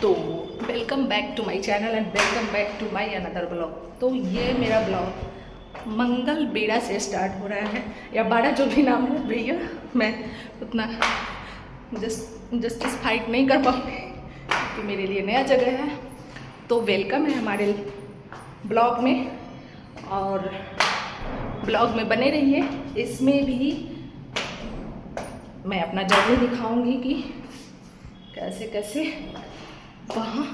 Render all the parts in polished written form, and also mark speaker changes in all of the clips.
Speaker 1: तो welcome back to my channel and welcome back to my another blog. तो ये मेरा ब्लॉग मंगल बेड़ा से स्टार्ट हो रहा है, या बाड़ा जो भी नाम है भैया, मैं उतना जस्टिफाइड नहीं कर पाऊँगी क्योंकि मेरे लिए नया जगह है। तो वेलकम है हमारे ब्लॉग में, और ब्लॉग में बने रहिए। इसमें भी मैं अपना जर्नी दिखाऊंगी कि कैसे कैसे वहाँ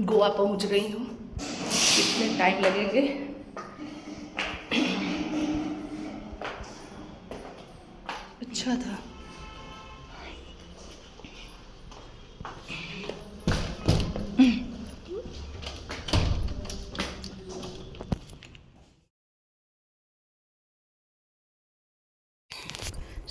Speaker 1: गोवा पहुँच गई हूँ, कितने टाइम लगेंगे। अच्छा था।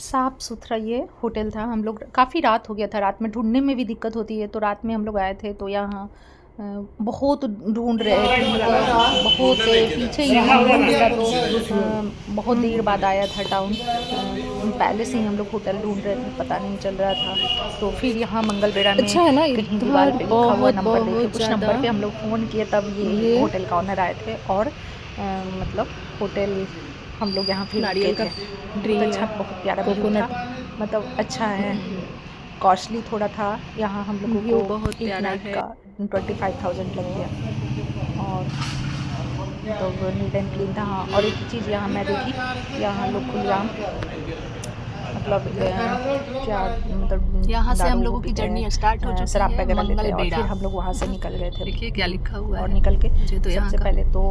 Speaker 1: साफ़ सुथरा ये होटल था। हम लोग काफ़ी रात हो गया था, रात में ढूंढने में भी दिक्कत होती है, तो रात में हम लोग आए थे। तो यहाँ बहुत ढूंढ रहे थे, मतलब बहुत पीछे ही मंगल बेड़ा तो बहुत देर बाद आया था टाउन। पहले से ही हम लोग होटल ढूंढ रहे थे, पता नहीं चल रहा था। तो फिर यहाँ मंगल बेड़ा में
Speaker 2: अच्छा है ना,
Speaker 1: कहीं दीवार पे लिखा हुआ नंबर देखे,
Speaker 2: बहुत
Speaker 1: उस
Speaker 2: ज़्यादा
Speaker 1: नंबर पे हम लोग फ़ोन किए, तब ये होटल का ऑनर आए थे। और मतलब होटल हम लोग यहाँ फिर रुके
Speaker 2: नारियल का
Speaker 1: थे।
Speaker 2: ट्री
Speaker 1: बहुत
Speaker 2: है,
Speaker 1: अच्छा, बहुत प्यारा व्यू था,
Speaker 2: कोकोनट
Speaker 1: मतलब अच्छा है। कॉस्टली थोड़ा था, यहाँ हम लोगों
Speaker 2: व्यू
Speaker 1: को
Speaker 2: बहुत
Speaker 1: एक
Speaker 2: प्यारा
Speaker 1: नाइट
Speaker 2: है।
Speaker 1: का 25,000 लग गया। और तो नीट एंड क्लीन था। हाँ, और एक चीज़ यहाँ मैं देखी, यहाँ लोग खुलेआम मतलब क्या मतलब
Speaker 2: यहाँ से हम
Speaker 1: दारू
Speaker 2: लोगों की
Speaker 1: पीते
Speaker 2: जर्नी स्टार्ट हो
Speaker 1: हैं,
Speaker 2: चुकी
Speaker 1: शराब
Speaker 2: है,
Speaker 1: वगैरह लेते
Speaker 2: मंगल
Speaker 1: हैं। और
Speaker 2: बेड़ा।
Speaker 1: फिर हम लोग वहाँ से निकल गए थे।
Speaker 2: देखिए क्या लिखा हुआ
Speaker 1: और
Speaker 2: है,
Speaker 1: निकल के
Speaker 2: मुझे तो यहाँ
Speaker 1: सबसे
Speaker 2: का
Speaker 1: पहले तो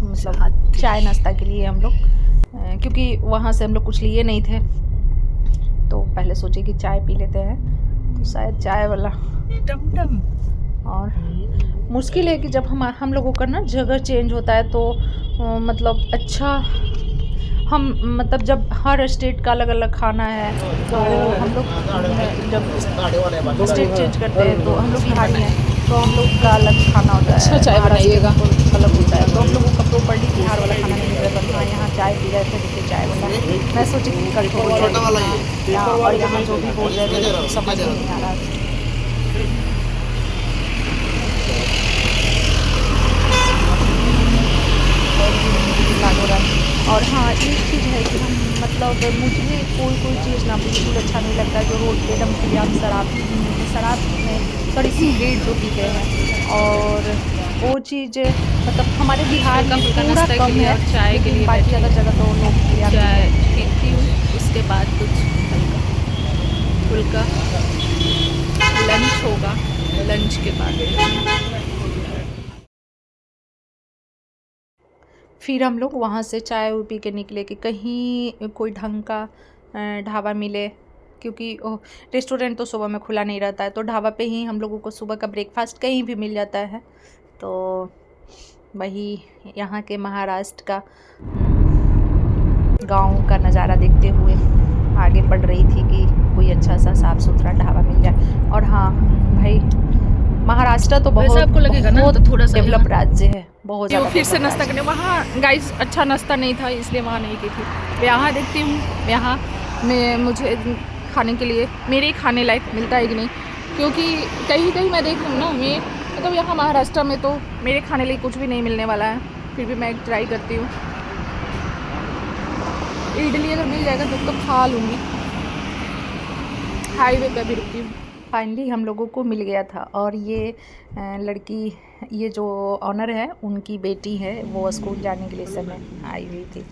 Speaker 1: मतलब
Speaker 2: शहादती।
Speaker 1: चाय नाश्ता के लिए हम लोग, क्योंकि वहाँ से हम लोग कुछ लिए नहीं थे, तो पहले सोचे कि चाय पी लेते हैं, तो शायद चाय वाला
Speaker 2: टम टम।
Speaker 1: और मुश्किल है कि जब हम लोगों का ना जगह चेंज होता है, तो मतलब अच्छा, हम मतलब जब हर स्टेट का अलग अलग खाना है, तो हम लोग जब स्टेट चेंज करते हैं, तो हम लोग बिहारी हैं, तो हम लोग का अलग खाना होता
Speaker 2: अच्छा
Speaker 1: है,
Speaker 2: चाय
Speaker 1: महाराष्ट्र
Speaker 2: बनाइएगा।
Speaker 1: को अलग होता है। तो हम लोगों का प्रॉपर्ली बिहार वाला खाना नहीं मिल रहा था। तो हाँ, यहाँ चाय पी रहे थे, देखिए चाय वाला। मैं सोची कि कल हो जाए, लेकिन हाँ, और यहाँ जो भी बोल रहे थे तो समझ में नहीं आ रहा था। लाग हो रहा है। और हाँ, एक चीज़ है कि हम मतलब मुझे कोई कोई चीज़ ना बिल्कुल अच्छा नहीं लगता है, जो रोड पे एकदम खुलेआम शराब में सॉरी सिगरेट जो पीते हैं। और वो चीज़ मतलब हमारे बिहार
Speaker 2: हल्का
Speaker 1: में
Speaker 2: फुल्का
Speaker 1: थोड़ा
Speaker 2: नाश्ता के
Speaker 1: कम
Speaker 2: लिए
Speaker 1: है,
Speaker 2: और चाय के
Speaker 1: लेकिन
Speaker 2: लिए
Speaker 1: बाकी
Speaker 2: बैठी
Speaker 1: अदर जगह तो लोग
Speaker 2: हूँ।
Speaker 1: खुलेआम पी
Speaker 2: चाय
Speaker 1: रहे हैं।
Speaker 2: पीती हूँ, उसके बाद कुछ हल्का फुल्का लंच होगा, लंच के बाद
Speaker 1: फिर हम लोग वहाँ से चाय वाय पी के निकले कि कहीं कोई ढंग का ढाबा मिले, क्योंकि रेस्टोरेंट तो सुबह में खुला नहीं रहता है, तो ढाबा पे ही हम लोगों को सुबह का ब्रेकफास्ट कहीं भी मिल जाता है। तो वही यहाँ के महाराष्ट्र का गांव का नज़ारा देखते हुए आगे बढ़ रही थी कि कोई अच्छा सा साफ़ सुथरा ढाबा मिल जाए। और हाँ भाई, महाराष्ट्र तो
Speaker 2: वैसे
Speaker 1: बहुत
Speaker 2: आपको लगेगा ना
Speaker 1: बहुत
Speaker 2: तो थोड़ा सा
Speaker 1: डेवलप राज्य है, बहुत
Speaker 2: वो
Speaker 1: ज़्यादा
Speaker 2: फिर से
Speaker 1: डेवलप
Speaker 2: नाश्ता
Speaker 1: राज्य
Speaker 2: करने
Speaker 1: है।
Speaker 2: वहाँ गाइस अच्छा नाश्ता नहीं था, इसलिए वहाँ नहीं की थी। यहाँ देखती हूँ, यहाँ में मुझे खाने के लिए मेरे खाने लायक मिलता है कि नहीं, क्योंकि कहीं कहीं मैं देख रही हूँ ना, मैं मतलब यहाँ महाराष्ट्र में तो मेरे खाने लिए कुछ भी नहीं मिलने वाला है। फिर भी मैं एक ट्राई करती हूँ। इडली अगर मिल जाएगा तो खा लूँगी। हाईवे पे भी रुकती हूँ।
Speaker 1: फाइनली हम लोगों को मिल गया था। और ये लड़की, ये जो ऑनर है, उनकी बेटी है, वो स्कूल जाने के लिए समय आई हुई थी।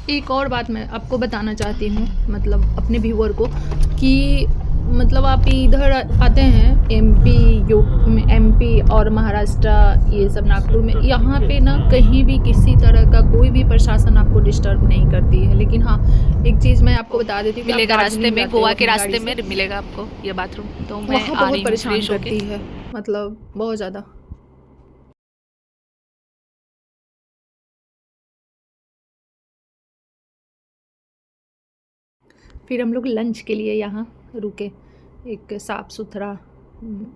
Speaker 2: एक और बात मैं आपको बताना चाहती हूँ, मतलब अपने व्यूअर को, कि मतलब आप इधर आते हैं एमपी और महाराष्ट्र, ये सब नागपुर में, यहाँ पे ना कहीं भी किसी तरह का कोई भी प्रशासन आपको डिस्टर्ब नहीं करती है। लेकिन हाँ, एक चीज़ मैं आपको बता देती हूँ कि
Speaker 1: मिलेगा
Speaker 2: आप
Speaker 1: रास्ते
Speaker 2: दार्जिलिंग
Speaker 1: में,
Speaker 2: जाते हो
Speaker 1: गोवा के
Speaker 2: अपनी गाड़ी
Speaker 1: रास्ते
Speaker 2: से,
Speaker 1: में मिलेगा आपको ये बाथरूम। तो मैं
Speaker 2: वहाँ
Speaker 1: आ
Speaker 2: बहुत
Speaker 1: रही हूँ
Speaker 2: परेशान
Speaker 1: फ्रेश
Speaker 2: करती
Speaker 1: होके।
Speaker 2: है, मतलब बहुत ज़्यादा। फिर हम लोग लंच के लिए यहाँ रुके। एक साफ़ सुथरा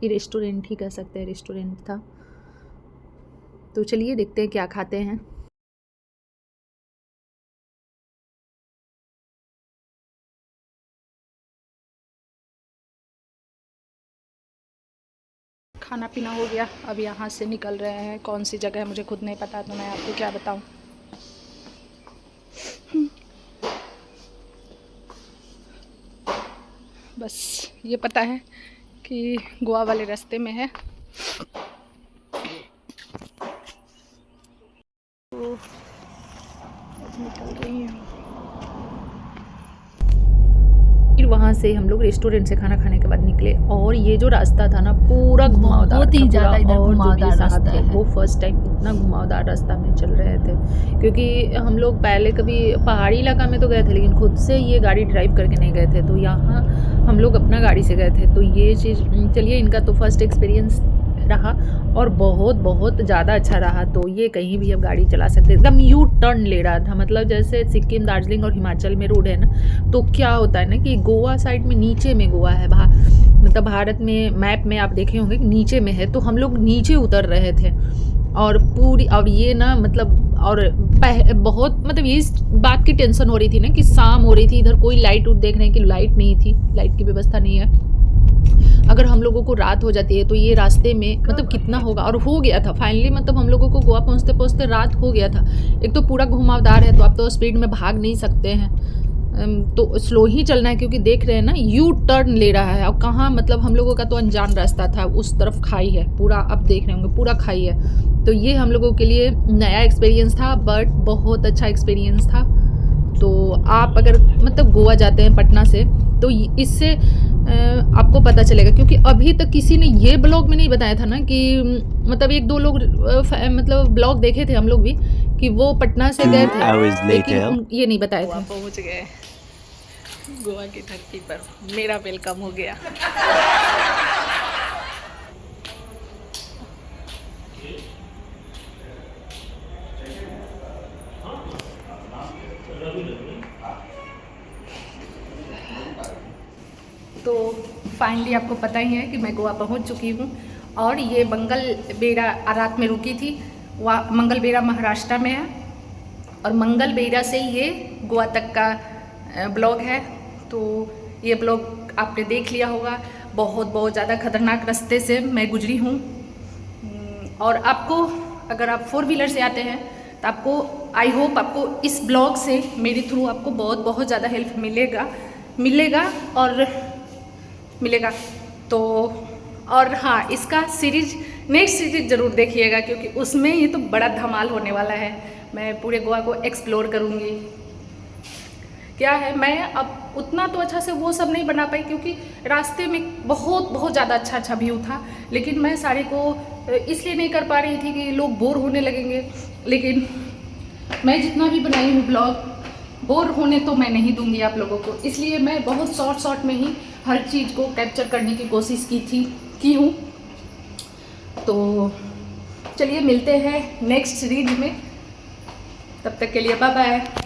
Speaker 2: रेस्टोरेंट ही कह सकते हैं, रेस्टोरेंट था। तो चलिए देखते हैं क्या खाते हैं। खाना पीना हो गया, अब यहाँ से निकल रहे हैं। कौन सी जगह है मुझे खुद नहीं पता, तो मैं आपको क्या बताऊँ। बस ये पता है कि गोवा वाले रास्ते में है। तो निकल रही हूँ। फिर वहाँ से हम लोग रेस्टोरेंट से खाना खाने के बाद निकले, और ये जो रास्ता था ना पूरा घुमावदार,
Speaker 1: बहुत ही ज़्यादा इधर घुमावदार रास्ता है।
Speaker 2: वो फर्स्ट टाइम इतना घुमावदार रास्ता में चल रहे थे, क्योंकि हम लोग पहले कभी पहाड़ी इलाका में तो गए थे, लेकिन खुद से ये गाड़ी ड्राइव करके नहीं गए थे। तो यहाँ हम लोग अपना गाड़ी से गए थे। तो ये चीज़, चलिए इनका तो फर्स्ट एक्सपीरियंस रहा और बहुत बहुत ज़्यादा अच्छा रहा। तो ये कहीं भी अब गाड़ी चला सकते, एकदम यू टर्न ले रहा था। मतलब जैसे सिक्किम, दार्जिलिंग और हिमाचल में रोड है ना, तो क्या होता है ना कि गोवा साइड में नीचे में गोवा है, मतलब भारत में मैप में आप देखे होंगे कि नीचे में है। तो हम लोग नीचे उतर रहे थे और पूरी, और ये ना मतलब, और बहुत मतलब ये इस बात की टेंशन हो रही थी ना कि शाम हो रही थी, इधर कोई लाइट देख रहे हैं कि लाइट नहीं थी, लाइट की व्यवस्था नहीं है। अगर हम लोगों को रात हो जाती है तो ये रास्ते में मतलब कितना होगा, और हो गया था फाइनली। मतलब हम लोगों को गोवा पहुँचते पहुँचते रात हो गया था। एक तो पूरा घुमावदार है, तो आप तो स्पीड में भाग नहीं सकते हैं, तो स्लो ही चलना है, क्योंकि देख रहे हैं ना यू टर्न ले रहा है। और कहाँ, मतलब हम लोगों का तो अनजान रास्ता था, उस तरफ खाई है पूरा, आप देख रहे होंगे पूरा खाई है। तो ये हम लोगों के लिए नया एक्सपीरियंस था, बट बहुत अच्छा एक्सपीरियंस था। तो आप अगर मतलब गोवा जाते हैं पटना से, तो इससे आपको पता चलेगा, क्योंकि अभी तक किसी ने ये ब्लॉग में नहीं बताया था ना कि मतलब एक दो लोग मतलब ब्लॉग देखे थे हम लोग भी कि वो पटना से गए थे, लेकिन ये नहीं बताए थे। पहुंच गए गोवा की धरती पर, मेरा वेलकम हो गया। तो फाइनली आपको पता ही है कि मैं गोवा पहुंच चुकी हूं, और ये मंगल बेड़ा रात में रुकी थी। वह मंगल बेड़ा महाराष्ट्र में है, और मंगल बेड़ा से ये गोवा तक का ब्लॉग है। तो ये ब्लॉग आपने देख लिया होगा। बहुत बहुत ज़्यादा खतरनाक रास्ते से मैं गुजरी हूँ, और आपको अगर आप 4 व्हीलर से आते हैं तो आपको, आई होप आपको इस ब्लॉग से मेरे थ्रू आपको बहुत बहुत ज़्यादा हेल्प मिलेगा। तो और हाँ, इसका नेक्स्ट सीरीज ज़रूर देखिएगा, क्योंकि उसमें ये तो बड़ा धमाल होने वाला है। मैं पूरे गोवा को एक्सप्लोर करूँगी। क्या है, मैं अब उतना तो अच्छा से वो सब नहीं बना पाई, क्योंकि रास्ते में बहुत बहुत ज़्यादा अच्छा व्यू था, लेकिन मैं सारे को इसलिए नहीं कर पा रही थी कि लोग बोर होने लगेंगे। लेकिन मैं जितना भी बनाई हूँ ब्लॉग, बोर होने तो मैं नहीं दूंगी आप लोगों को, इसलिए मैं बहुत शॉर्ट में ही हर चीज़ को कैप्चर करने की कोशिश की हूँ। तो चलिए मिलते हैं नेक्स्ट सीरीज में, तब तक के लिए बाय बाय।